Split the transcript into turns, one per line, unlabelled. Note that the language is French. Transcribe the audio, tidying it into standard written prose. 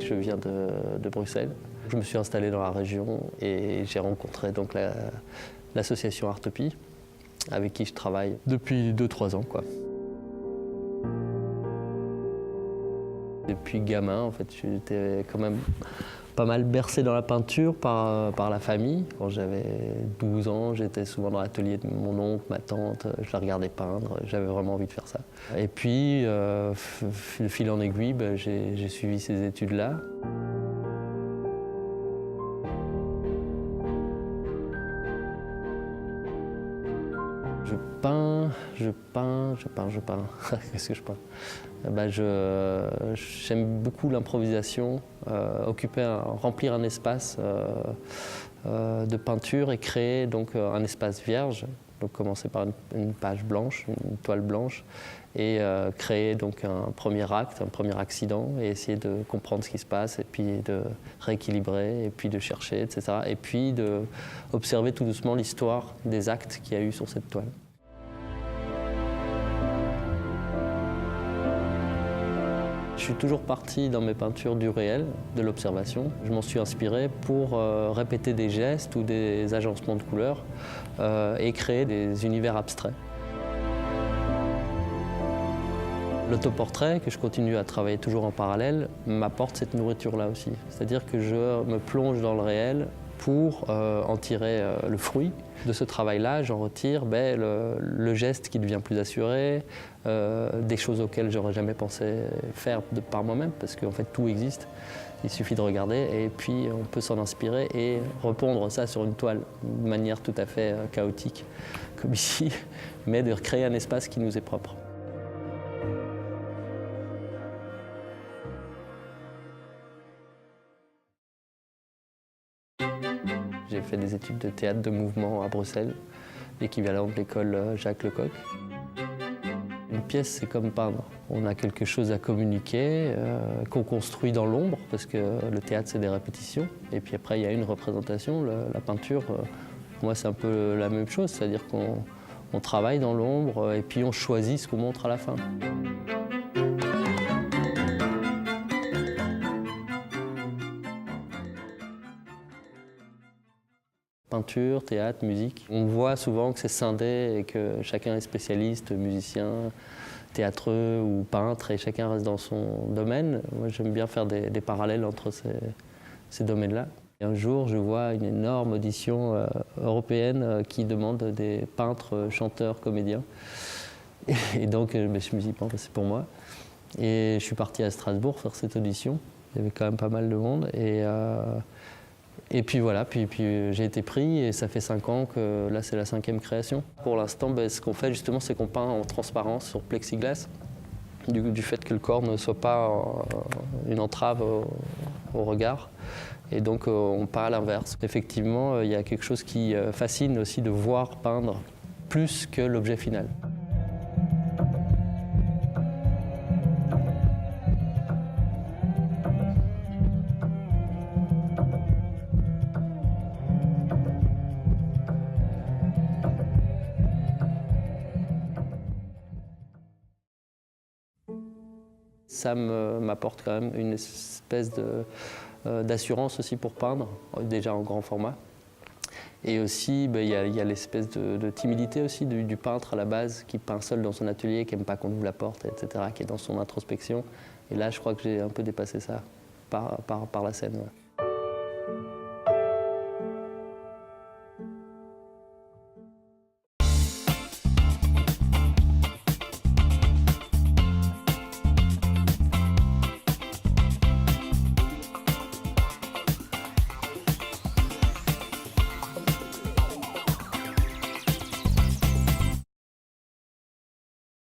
je viens de Bruxelles. Je me suis installé dans la région et j'ai rencontré donc l'association Artopie, avec qui je travaille depuis 2-3 ans, quoi. Depuis gamin, en fait, j'étais quand même pas mal bercé dans la peinture par la famille. Quand j'avais 12 ans, j'étais souvent dans l'atelier de mon oncle, ma tante, je la regardais peindre, j'avais vraiment envie de faire ça. Et puis, de fil en aiguille, j'ai suivi ces études-là. Je peins. Qu'est-ce que je peins? J'aime beaucoup l'improvisation, remplir un espace de peinture et créer donc un espace vierge. Donc commencer par une page blanche, une toile blanche, et créer donc un premier acte, un premier accident, et essayer de comprendre ce qui se passe, et puis de rééquilibrer, et puis de chercher, etc. Et puis d'observer tout doucement l'histoire des actes qu'il y a eu sur cette toile. Je suis toujours parti dans mes peintures du réel, de l'observation. Je m'en suis inspiré pour répéter des gestes ou des agencements de couleurs et créer des univers abstraits. L'autoportrait, que je continue à travailler toujours en parallèle, m'apporte cette nourriture-là aussi. C'est-à-dire que je me plonge dans le réel pour en tirer le fruit. De ce travail-là, j'en retire le geste qui devient plus assuré, des choses auxquelles j'aurais jamais pensé faire par moi-même, parce qu'en fait tout existe. Il suffit de regarder et puis on peut s'en inspirer et repondre ça sur une toile de manière tout à fait chaotique, comme ici, mais de recréer un espace qui nous est propre. J'ai fait des études de théâtre de mouvement à Bruxelles, l'équivalent de l'école Jacques Lecoq. Une pièce, c'est comme peindre. On a quelque chose à communiquer, qu'on construit dans l'ombre, parce que le théâtre, c'est des répétitions. Et puis après, il y a une représentation. La peinture, pour moi, c'est un peu la même chose, c'est-à-dire qu'on travaille dans l'ombre et puis on choisit ce qu'on montre à la fin. Peinture, théâtre, musique. On voit souvent que c'est scindé et que chacun est spécialiste, musicien, théâtreux ou peintre, et chacun reste dans son domaine. Moi, j'aime bien faire des parallèles entre ces domaines-là. Et un jour, je vois une énorme audition européenne qui demande des peintres, chanteurs, comédiens. Et donc, je me suis dit, bon, c'est pour moi. Et je suis parti à Strasbourg faire cette audition. Il y avait quand même pas mal de monde. Et puis voilà, puis j'ai été pris et ça fait 5 ans que là c'est la 5e création. Pour l'instant, ce qu'on fait justement, c'est qu'on peint en transparence sur plexiglas, du fait que le corps ne soit pas une entrave au regard. Et donc on peint à l'inverse. Effectivement, il y a quelque chose qui fascine aussi de voir peindre plus que l'objet final. Ça m'apporte quand même une espèce d'assurance aussi pour peindre, déjà en grand format. Et aussi, il y a l'espèce de timidité aussi du peintre à la base, qui peint seul dans son atelier, qui n'aime pas qu'on ouvre la porte, etc., qui est dans son introspection. Et là, je crois que j'ai un peu dépassé ça par la scène. Ouais.